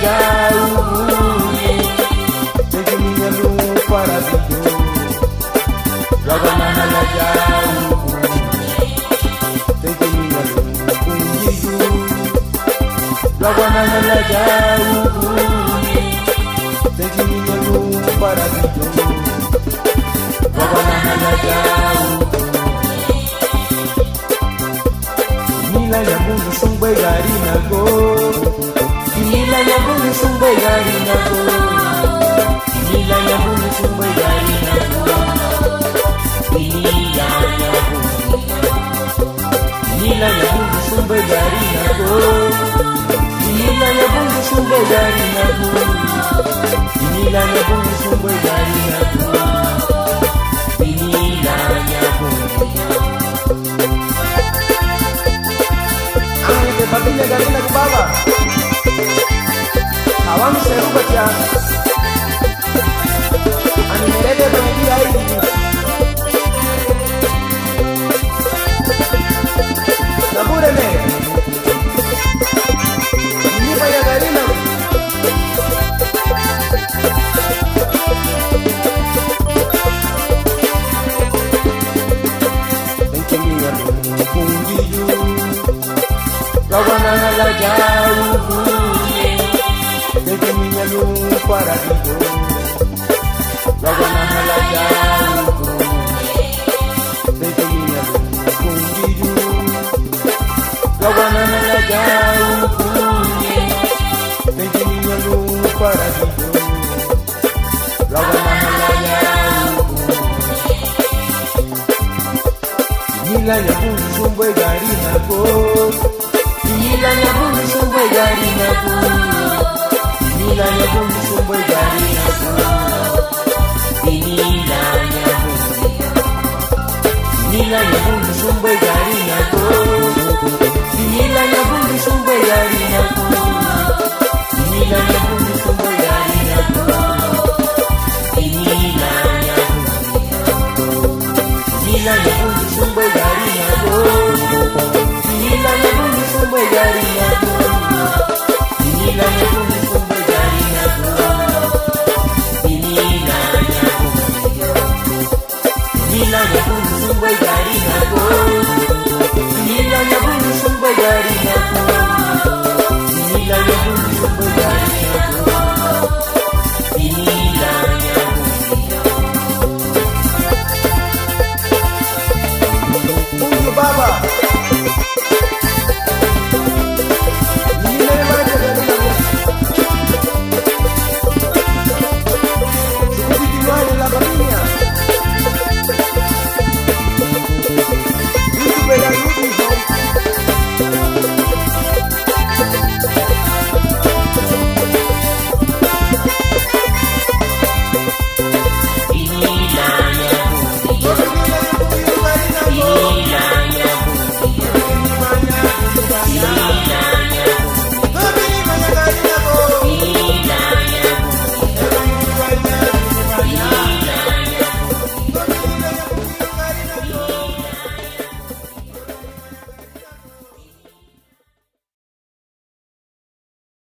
jauh Jadi minyalu para bidu Lawana la jauh Jadi minyalu kunjidu Lawana la jauh Jadi minyalu para bidu Lawana la jauh Nila ya mungu sumbai gari nago Nila ya mungu sumbai gari nago Nila ya mungu sumbai gari nago Nila ya mungu sumbai gari nago Nila ya mungu sumbai gari nago Nila ya mungu sumbai gari nago Nila ya mungu Baginya dari nak bawa Awam seru baca Ani mereka bagi air Nabure me Ini paya dari nak Pencengnya punggiyu Lawana la jauh Jadi minyalu para bidu Lawana la jauh Jadi minyalu kunjidu Lawana la jauh Jadi minyalu para bidu Lawana la jauh Inilah yang sumber dari nago Inilah yang bunyi sumber dari nabu Inilah yang bunyi sumber dari nabu Inilah yang bunyi Inilah yang bunyi sumber dari nabu Inilah yang bunyi sumber dari nabu Inilah yang bunyi sumber dari nabu Inilah yang bunyi Inilah yang bunyi sumber dari nabu Inilah yang bunyi sumber dari nabu Inilah yang bunyi sumber dari nabu Inilah yang bunyi Inilah yang bunyi sumber dari nabu Inilah yang bunyi sumber dari nabu